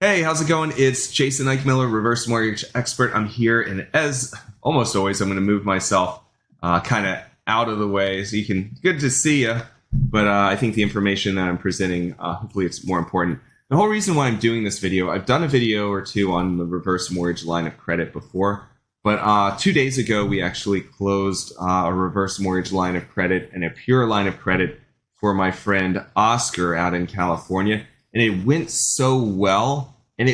Hey, how's it going? It's Jason Eichmiller, reverse mortgage expert. I'm here, and as almost always, I'm going to move myself kind of out of the way so you can. Good to see you, but I think the information that I'm presenting, hopefully, it's more important. The whole reason why I'm doing this video, I've done a video or two on the reverse mortgage line of credit before, but 2 days ago we actually closed a reverse mortgage line of credit and a pure line of credit for my friend Oscar out in California. And it went so well, and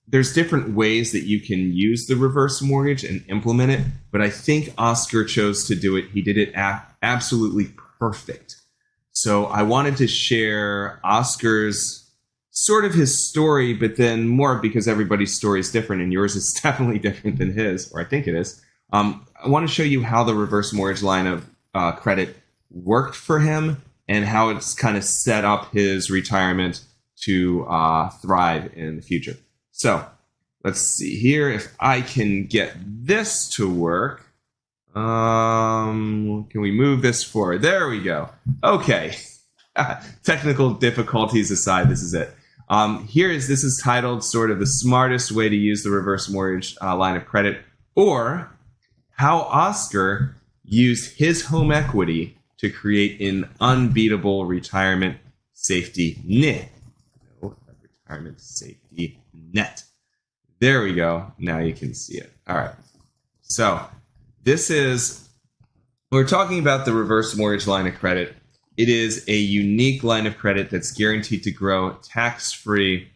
there's different ways that you can use the reverse mortgage and implement it, but I think Oscar chose to do it. He did it absolutely perfect. So I wanted to share Oscar's sort of his story, but then more because everybody's story is different, and yours is definitely different than his, or I think it is. I want to show you how the reverse mortgage line of credit worked for him, and how it's kind of set up his retirement to thrive in the future. So let's see here if I can get this to work. Can we move this forward? There we go. Okay. Technical difficulties aside, this is it. This is titled sort of the smartest way to use the reverse mortgage line of credit, or how Oscar used his home equity to create an unbeatable retirement safety net. Retirement safety net. There we go. Now you can see it. All right. So we're talking about the reverse mortgage line of credit. It is a unique line of credit that's guaranteed to grow tax-free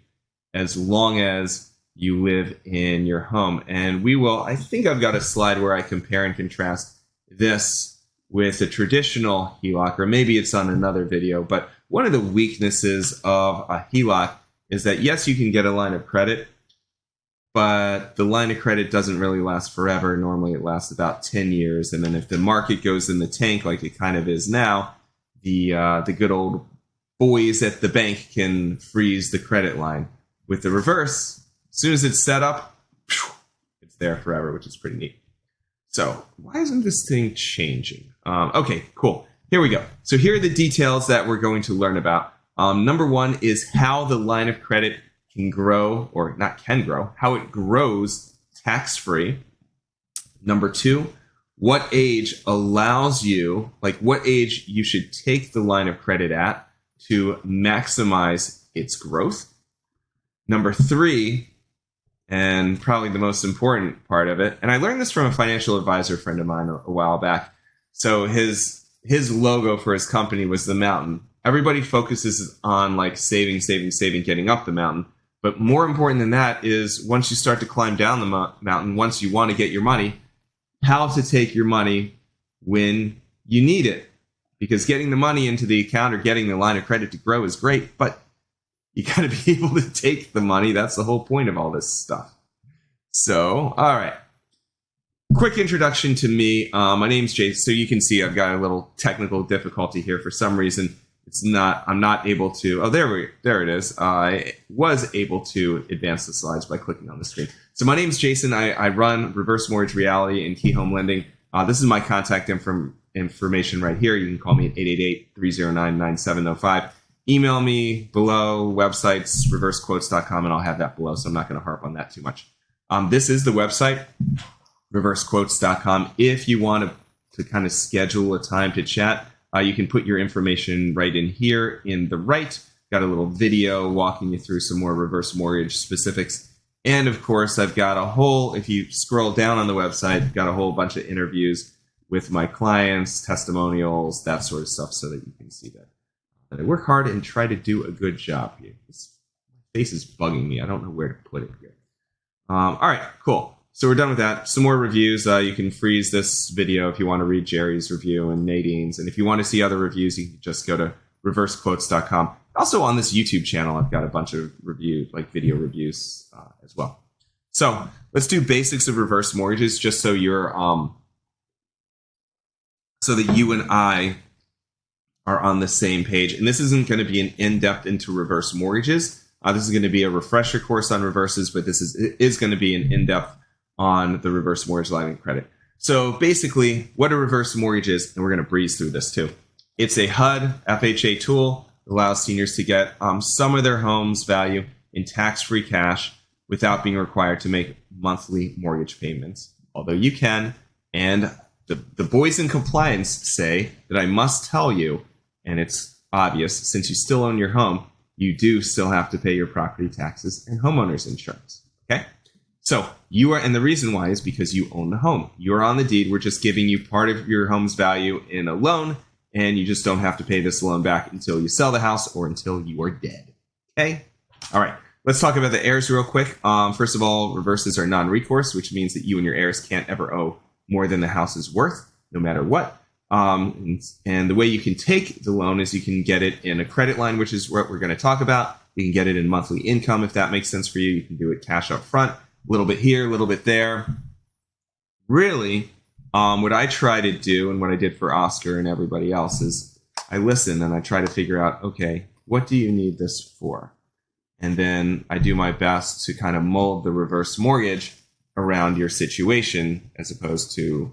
as long as you live in your home. And I think I've got a slide where I compare and contrast this with a traditional HELOC, or maybe it's on another video, but one of the weaknesses of a HELOC is that, yes, you can get a line of credit, but the line of credit doesn't really last forever. Normally it lasts about 10 years, and then if the market goes in the tank like it kind of is now, the good old boys at the bank can freeze the credit line. With the reverse, as soon as it's set up, it's there forever, which is pretty neat. So why isn't this thing changing? Okay, cool. Here we go. So here are the details that we're going to learn about. Number one is how the line of credit can grow, or not can grow, how it grows tax-free. Number two, what age allows you, what age you should take the line of credit at to maximize its growth. Number three, and probably the most important part of it, and I learned this from a financial advisor friend of mine a while back. So his logo for his company was the mountain. Everybody focuses on saving, getting up the mountain. But more important than that is once you start to climb down the mountain, once you want to get your money, how to take your money when you need it. Because getting the money into the account or getting the line of credit to grow is great, but you got to be able to take the money. That's the whole point of all this stuff. So, all right. Quick introduction to me. My name's Jason. So you can see I've got a little technical difficulty here. For some reason, I'm not able to. Oh, there it is. I was able to advance the slides by clicking on the screen. So my name's Jason. I run Reverse Mortgage Reality and Key Home Lending. This is my contact information right here. You can call me at 888-309-9705. Email me below, websites, reversequotes.com, and I'll have that below, so I'm not going to harp on that too much. This is the website, reversequotes.com. If you want to kind of schedule a time to chat, you can put your information right in here in the right. Got a little video walking you through some more reverse mortgage specifics. And of course, I've got if you scroll down on the website, I've got a whole bunch of interviews with my clients, testimonials, that sort of stuff, so that you can see that I work hard and try to do a good job here. My face is bugging me. I don't know where to put it here. All right, cool. So we're done with that. Some more reviews. You can freeze this video if you want to read Jerry's review and Nadine's. And if you want to see other reviews, you can just go to reversequotes.com. Also on this YouTube channel, I've got a bunch of video reviews as well. So let's do basics of reverse mortgages, just so so that you and I are on the same page. And this isn't going to be an in-depth into reverse mortgages. This is going to be a refresher course on reverses, but this is going to be an in-depth on the reverse mortgage line of credit. So basically, what a reverse mortgage is, and we're going to breeze through this too. It's a HUD, FHA tool, that allows seniors to get some of their home's value in tax-free cash without being required to make monthly mortgage payments. Although you can, and the boys in compliance say that I must tell you, and it's obvious, since you still own your home, you do still have to pay your property taxes and homeowner's insurance. Okay? So you are, and the reason why is because you own the home. You're on the deed. We're just giving you part of your home's value in a loan, and you just don't have to pay this loan back until you sell the house or until you are dead. Okay? All right. Let's talk about the heirs real quick. First of all, reverses are non-recourse, which means that you and your heirs can't ever owe more than the house is worth, no matter what. And the way you can take the loan is you can get it in a credit line, which is what we're going to talk about. You can get it in monthly income if that makes sense for you. You can do it cash up front, a little bit here, a little bit there. Really, what I try to do and what I did for Oscar and everybody else is I listen and I try to figure out, okay, what do you need this for? And then I do my best to kind of mold the reverse mortgage around your situation as opposed to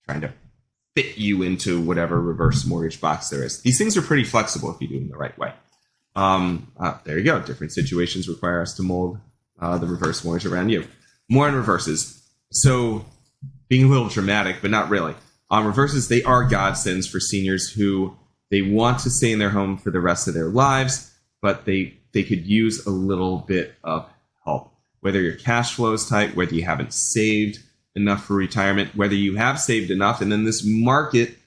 trying to fit you into whatever reverse mortgage box there is. These things are pretty flexible if you do them the right way. There you go. Different situations require us to mold the reverse mortgage around you. More on reverses. So being a little dramatic, but not really. Reverses, they are godsends for seniors who they want to stay in their home for the rest of their lives, but they could use a little bit of help. Whether your cash flow is tight, whether you haven't saved enough for retirement, whether you have saved enough and then this market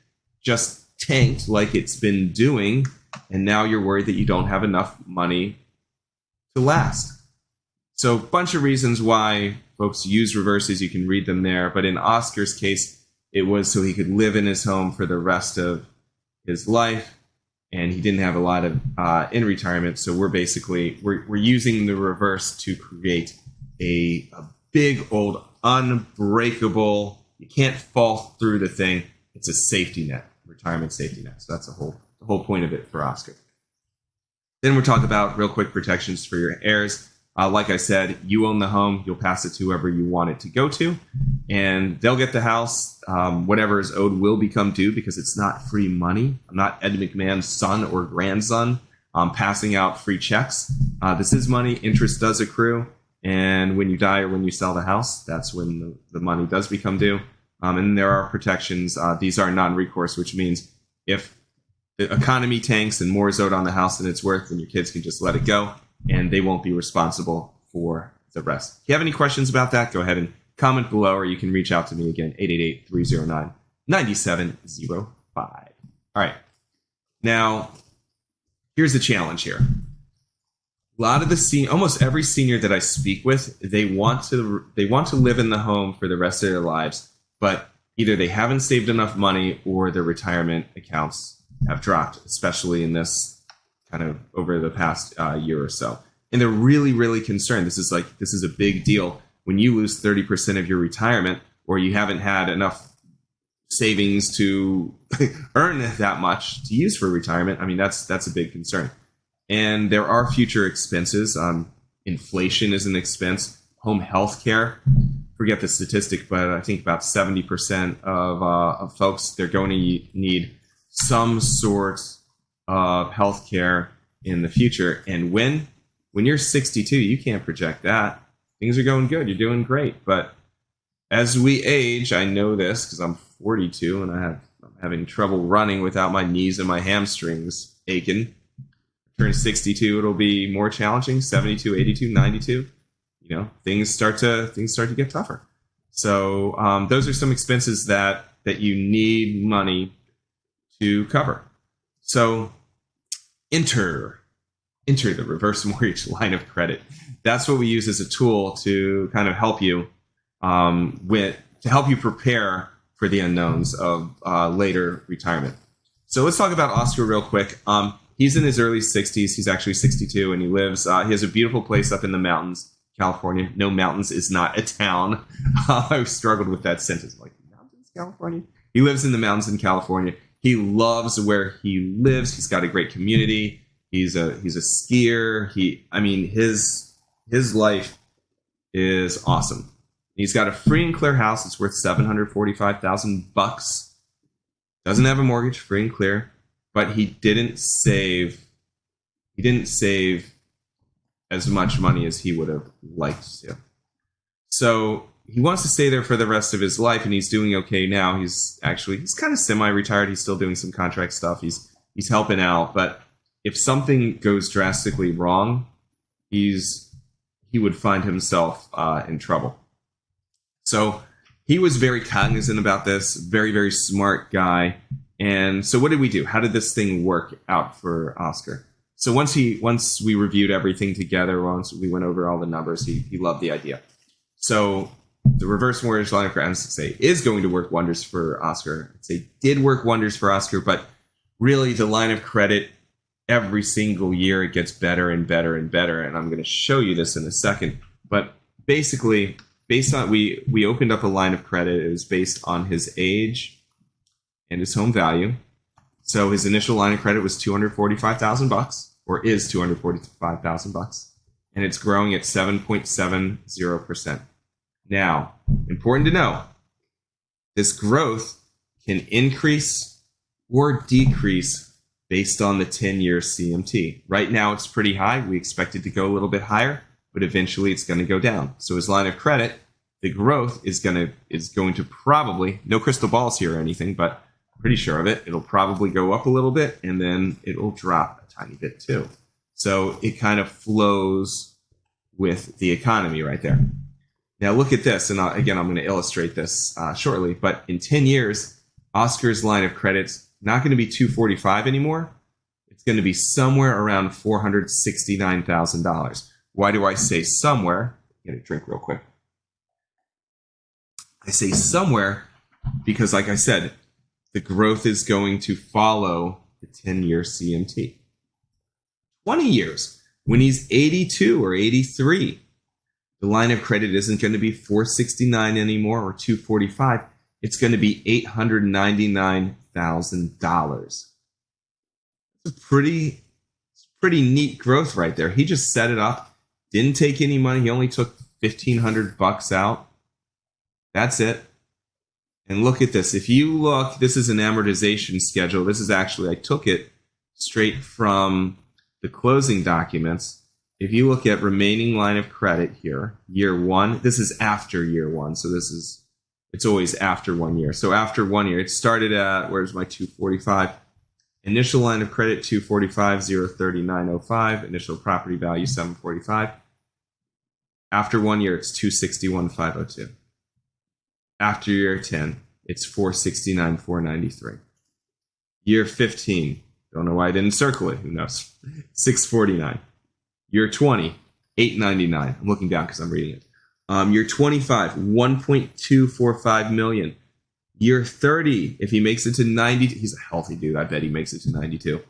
just tanked like it's been doing, and now you're worried that you don't have enough money to last. So a bunch of reasons why folks use reverses. You can read them there. But in Oscar's case, it was so he could live in his home for the rest of his life. And he didn't have a lot of in retirement. So we're using the reverse to create a big old unbreakable, you can't fall through the thing. It's a safety net, retirement safety net. So that's the whole point of it for Oscar. Then we'll talk about real quick protections for your heirs. Like I said, you own the home. You'll pass it to whoever you want it to go to, and they'll get the house. Whatever is owed will become due because it's not free money. I'm not Ed McMahon's son or grandson passing out free checks. This is money. Interest does accrue, and when you die or when you sell the house, that's when the money does become due. And there are protections. These are non-recourse, which means if the economy tanks and more is owed on the house than it's worth, then your kids can just let it go, and they won't be responsible for the rest. If you have any questions about that, go ahead and comment below, or you can reach out to me again, 888-309-9705. All right. Now, here's the challenge here. A lot of almost every senior that I speak with, they want to live in the home for the rest of their lives, but either they haven't saved enough money or their retirement accounts have dropped, especially in this kind of over the past year or so. And they're really, really concerned. This is a big deal. When you lose 30% of your retirement, or you haven't had enough savings to earn that much to use for retirement, I mean, that's a big concern. And there are future expenses. Inflation is an expense. Home health care. Forget the statistic, but I think about 70% of folks, they're going to need some sort of health care in the future. And when you're 62, you can't project that. Things are going good. You're doing great. But as we age, I know this because I'm 42 and I'm having trouble running without my knees and my hamstrings aching. Turn 62, it'll be more challenging. 72, 82, 92. You know, things start to get tougher. So those are some expenses that you need money to cover. So enter the reverse mortgage line of credit. That's what we use as a tool to kind of help you to help you prepare for the unknowns of later retirement. So let's talk about Oscar real quick. He's in his early 60s. He's actually 62, and he has a beautiful place up in the mountains, California. No, mountains is not a town. I struggled with that sentence. Like, mountains, California? He lives in the mountains in California. He loves where he lives. He's got a great community. He's a skier. His life is awesome. He's got a free and clear house. It's worth $745,000. Doesn't have a mortgage, free and clear. But he didn't save as much money as he would have liked to. So he wants to stay there for the rest of his life, and he's doing okay now. He's kind of semi-retired. He's still doing some contract stuff. He's helping out, but if something goes drastically wrong, he would find himself in trouble. So he was very cognizant about this, very, very smart guy. And so what did we do? How did this thing work out for Oscar? So once we reviewed everything together, once we went over all the numbers, he loved the idea. So the reverse mortgage line of credit, I say, is going to work wonders for Oscar. I'd say did work wonders for Oscar, but really the line of credit, every single year it gets better and better and better. And I'm going to show you this in a second. But basically, based on we opened up a line of credit. It was based on his age and his home value. So his initial line of credit was $245,000, or is $245,000, and it's growing at 7.70%. Now, important to know, this growth can increase or decrease based on the 10-year CMT. Right now, it's pretty high. We expect it to go a little bit higher, but eventually it's going to go down. So his line of credit, the growth is going to probably, no crystal balls here or anything, but I'm pretty sure of it. It'll probably go up a little bit, and then it'll drop a tiny bit too. So it kind of flows with the economy right there. Now look at this, and again, I'm going to illustrate this shortly, but in 10 years, Oscar's line of credit's not going to be $245 anymore. It's going to be somewhere around $469,000. Why do I say somewhere? Get a drink real quick. I say somewhere because, like I said, the growth is going to follow the 10-year CMT. 20 years, when he's 82 or 83, the line of credit isn't going to be $469 anymore or $245. It's going to be $899,000. It's a pretty neat growth right there. He just set it up, didn't take any money. He only took $1,500 out. That's it. And look at this. If you look, this is an amortization schedule. This is actually, I took it straight from the closing documents. If you look at remaining line of credit here, year one, this is after year one. So it's always after 1 year. So after 1 year, it started at, where's my 245? Initial line of credit, 245, 03905. Initial property value, 745. After 1 year, it's 261,502. After year 10, it's 469,493. Year 15, don't know why I didn't circle it. Who knows? 649. Year 20, 899. I'm looking down because I'm reading it. Year 25, 1.245 million. Year 30, if he makes it to 90, he's a healthy dude. I bet he makes it to 92.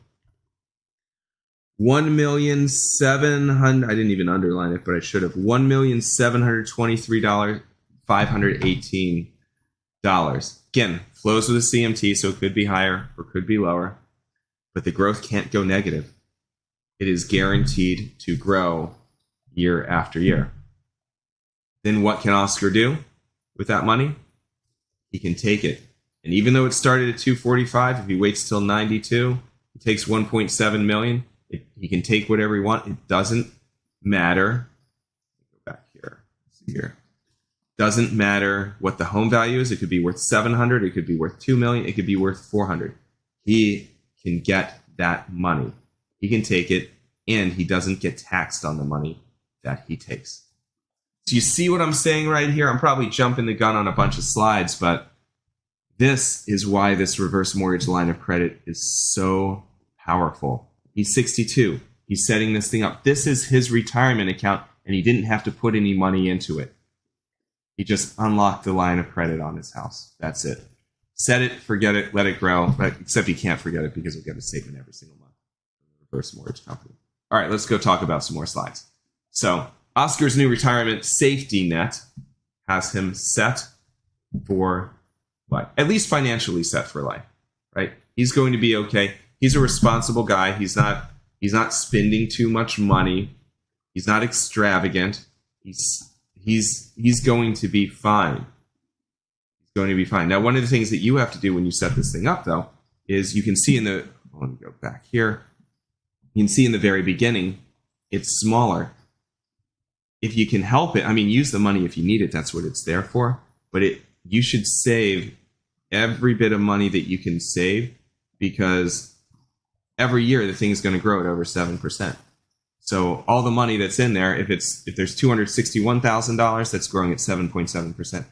1,700,000. I didn't even underline it, but I should have. $1,723,518. Again, flows with a CMT, so it could be higher or could be lower, but the growth can't go negative. It is guaranteed to grow year after year. Then what can Oscar do with that money? He can take it. And even though it started at 245, if he waits till 92, he takes 1.7 million. He can take whatever he wants. It doesn't matter. Go back here. See here. Doesn't matter what the home value is. It could be worth 700. It could be worth 2 million. It could be worth 400. He can get that money. He can take it, and he doesn't get taxed on the money that he takes. So you see what I'm saying right here? I'm probably jumping the gun on a bunch of slides, but this is why this reverse mortgage line of credit is so powerful. He's 62. He's setting this thing up. This is his retirement account, and he didn't have to put any money into it. He just unlocked the line of credit on his house. That's it. Set it, forget it, let it grow. Except he can't forget it because he'll get a statement every single month from the reverse mortgage company. All right, let's go talk about some more slides. So Oscar's new retirement safety net has him set for life, at least financially set for life, right? He's going to be okay. He's a responsible guy. He's not spending too much money. He's not extravagant. He's going to be fine. He's going to be fine. Now, one of the things that you have to do when you set this thing up, though, is you can see let me go back here. You can see in the very beginning, it's smaller. if you can help it, I mean, use the money if you need it. That's what it's there for. But you should save every bit of money that you can save, because every year the thing's going to grow at over 7%. So all the money that's in there, if there's $261,000, that's growing at 7.7%.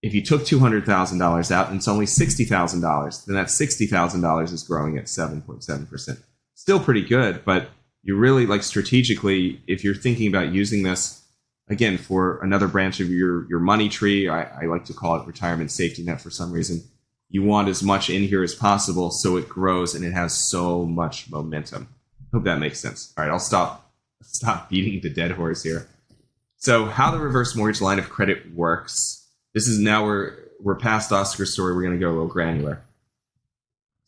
If you took $200,000 out and it's only $60,000, then that $60,000 is growing at 7.7%. Still pretty good, but you really, like, strategically, if you're thinking about using this, again, for another branch of your money tree, I like to call it retirement safety net for some reason, you want as much in here as possible so it grows and it has so much momentum. Hope that makes sense. All right, I'll stop beating the dead horse here. So how the reverse mortgage line of credit works. This is now we're past Oscar's story. We're going to go a little granular.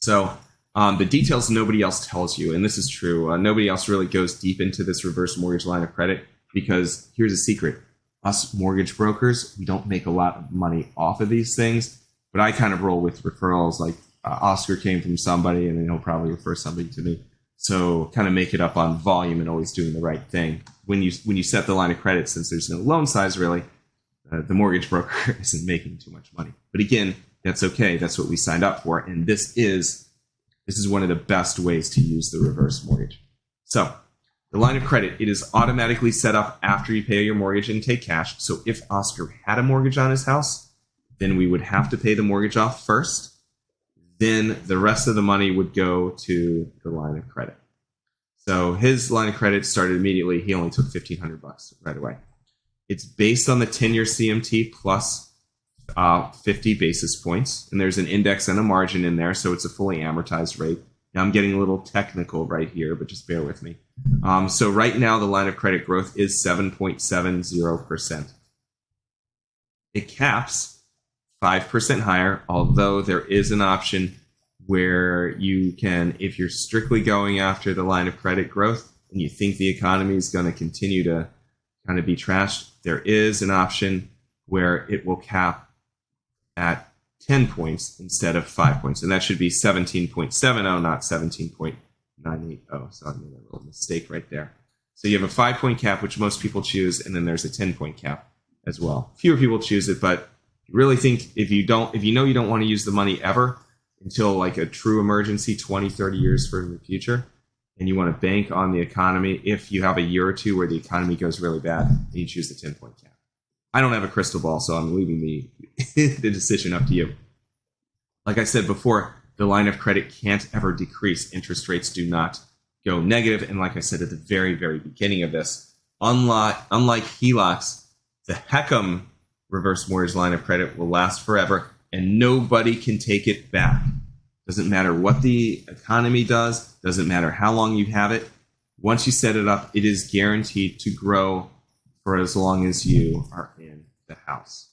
So the details nobody else tells you, and this is true. Nobody else really goes deep into this reverse mortgage line of credit, because here's a secret. Us mortgage brokers, we don't make a lot of money off of these things, but I kind of roll with referrals. Like Oscar came from somebody, and then he'll probably refer somebody to me. So kind of make it up on volume and always doing the right thing. When you set the line of credit, since there's no loan size really, the mortgage broker isn't making too much money. But again, that's okay. That's what we signed up for. And this is one of the best ways to use the reverse mortgage. So the line of credit, it is automatically set up after you pay your mortgage and take cash. So if Oscar had a mortgage on his house, then we would have to pay the mortgage off first. Then the rest of the money would go to the line of credit. So his line of credit started immediately. He only took $1,500 right away. It's based on the 10-year CMT plus 50 basis points. And there's an index and a margin in there, so it's a fully amortized rate. Now I'm getting a little technical right here, but just bear with me. So right now the line of credit growth is 7.70%. It caps 5% higher, although there is an option where you can, if you're strictly going after the line of credit growth and you think the economy is going to continue to kind of be trashed, there is an option where it will cap at 10 points instead of 5 points. And that should be 17.70, not 17.980. So I made a little mistake right there. So you have a 5-point cap, which most people choose, and then there's a 10-point cap as well. Fewer people choose it, but really think if you know you don't want to use the money ever until like a true emergency 20, 30 years for the future, and you want to bank on the economy, if you have a year or two where the economy goes really bad, then you choose the 10-point cap. I don't have a crystal ball, so I'm leaving the decision up to you. Like I said before, the line of credit can't ever decrease. Interest rates do not go negative. And like I said at the very, very beginning of this, unlike HELOCs, the HECM reverse mortgage line of credit will last forever, and nobody can take it back. Doesn't matter what the economy does, doesn't matter how long you have it. Once you set it up, it is guaranteed to grow for as long as you are in the house.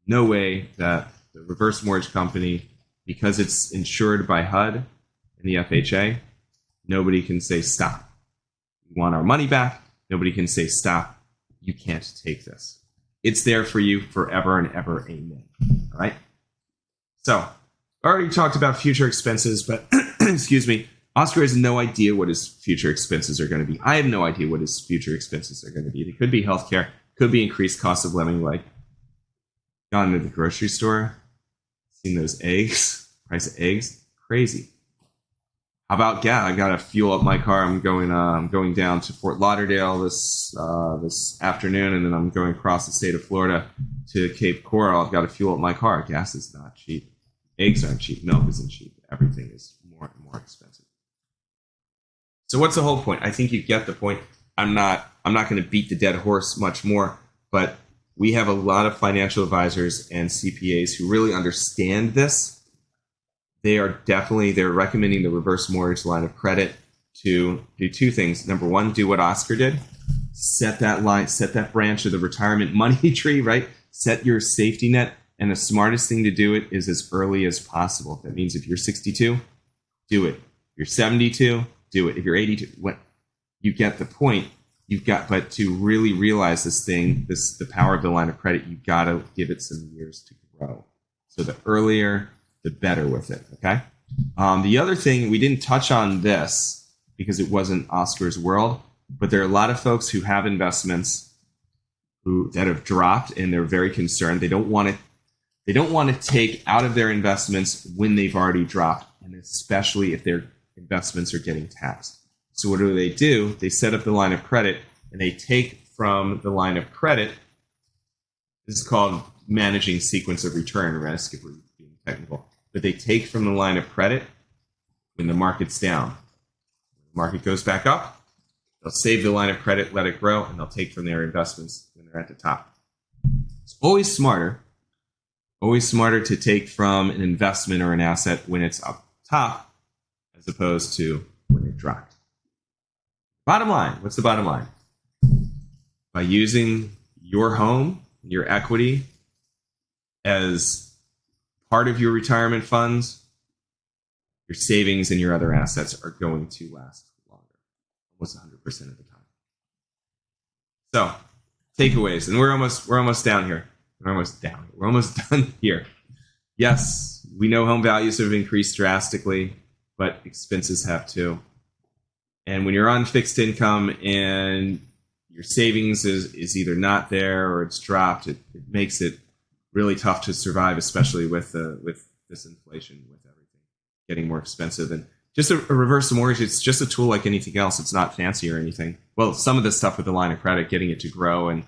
No way that the reverse mortgage company, because it's insured by HUD and the FHA, nobody can say stop. We want our money back. Nobody can say stop. You can't take this. It's there for you forever and ever. Amen. All right. So I already talked about future expenses, but excuse me, Oscar has no idea what his future expenses are going to be. I have no idea what his future expenses are going to be. They could be healthcare, could be increased cost of living, like gone to the grocery store, seen those eggs, price of eggs, crazy. How about gas? I got to fuel up my car. I'm going down to Fort Lauderdale this afternoon, and then I'm going across the state of Florida to Cape Coral. I've got to fuel up my car. Gas is not cheap. Eggs aren't cheap. Milk isn't cheap. Everything is more and more expensive. So what's the whole point? I think you get the point. I'm not going to beat the dead horse much more, but we have a lot of financial advisors and CPAs who really understand this. They're recommending the reverse mortgage line of credit to do two things. Number one, do what Oscar did. Set that branch of the retirement money tree, right? Set your safety net. And the smartest thing to do it is as early as possible. That means if you're 62, do it. If you're 72, do it. If you're 82, you get the point. But to really realize the power of the line of credit, you've got to give it some years to grow. So the earlier, the better with it, okay? The other thing, we didn't touch on this because it wasn't Oscar's world, but there are a lot of folks who have investments that have dropped, and they're very concerned. They don't want to take out of their investments when they've already dropped, and especially if their investments are getting taxed. So what do? They set up the line of credit, and they take from the line of credit. This is called managing sequence of return risk, if we're being technical. But they take from the line of credit when the market's down. When the market goes back up, they'll save the line of credit, let it grow, and they'll take from their investments when they're at the top. It's always smarter to take from an investment or an asset when it's up top as opposed to when it dropped. Bottom line, what's the bottom line? By using your home, your equity as part of your retirement funds, your savings and your other assets are going to last longer, almost 100% of the time. So, takeaways, and we're almost down here. We're almost done here. Yes, we know home values have increased drastically, but expenses have too. And when you're on fixed income and your savings is either not there or it's dropped, it makes it really tough to survive, especially with this inflation, with everything getting more expensive. And just a reverse mortgage, it's just a tool like anything else. It's not fancy or anything. Well, some of the stuff with the line of credit, getting it to grow and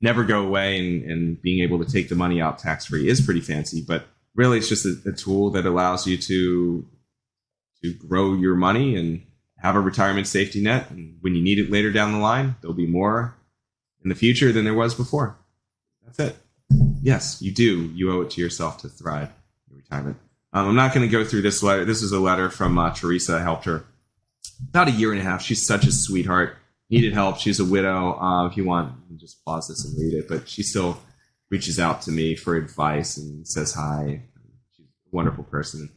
never go away and being able to take the money out tax-free is pretty fancy. But really, it's just a tool that allows you to grow your money and have a retirement safety net. And when you need it later down the line, there'll be more in the future than there was before. That's it. Yes, you do. You owe it to yourself to thrive in retirement. I'm not going to go through this letter. This is a letter from Terrace. I helped her about a year and a half. She's such a sweetheart. Needed help. She's a widow. If you want, you can just pause this and read it. But she still reaches out to me for advice and says hi. She's a wonderful person.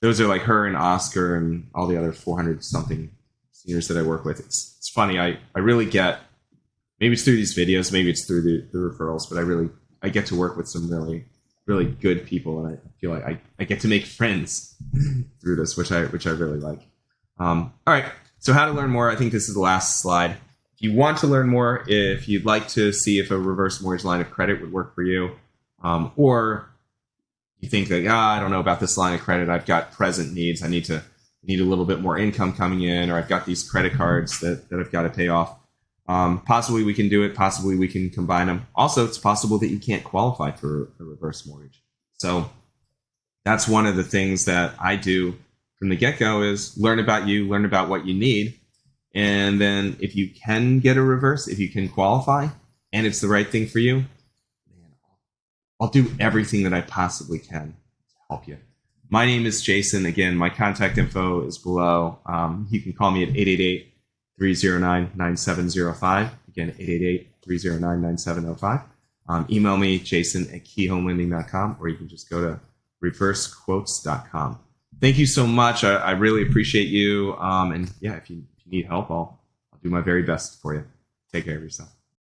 Those are like her and Oscar and all the other 400-something seniors that I work with. It's funny. I really get, maybe it's through these videos, maybe it's through the referrals, but I get to work with some really, really good people, and I feel like I get to make friends through this, which I really like. All right. So how to learn more. I think this is the last slide. If you want to learn more, if you'd like to see if a reverse mortgage line of credit would work for you, or you think that, I don't know about this line of credit. I've got present needs. I need a little bit more income coming in, or I've got these credit cards that I've got to pay off. Possibly we can do it. Possibly we can combine them. Also, it's possible that you can't qualify for a reverse mortgage. So that's one of the things that I do from the get-go is learn about you, learn about what you need. And then if you can get a reverse, if you can qualify and it's the right thing for you, I'll do everything that I possibly can to help you. My name is Jason. Again, my contact info is below. You can call me at 888-309-9705. Again, 888-309-9705. Email me, jason@keyhomelending.com, or you can just go to reversequotes.com. Thank you so much. I really appreciate you. And yeah, if you need help, I'll do my very best for you. Take care of yourself.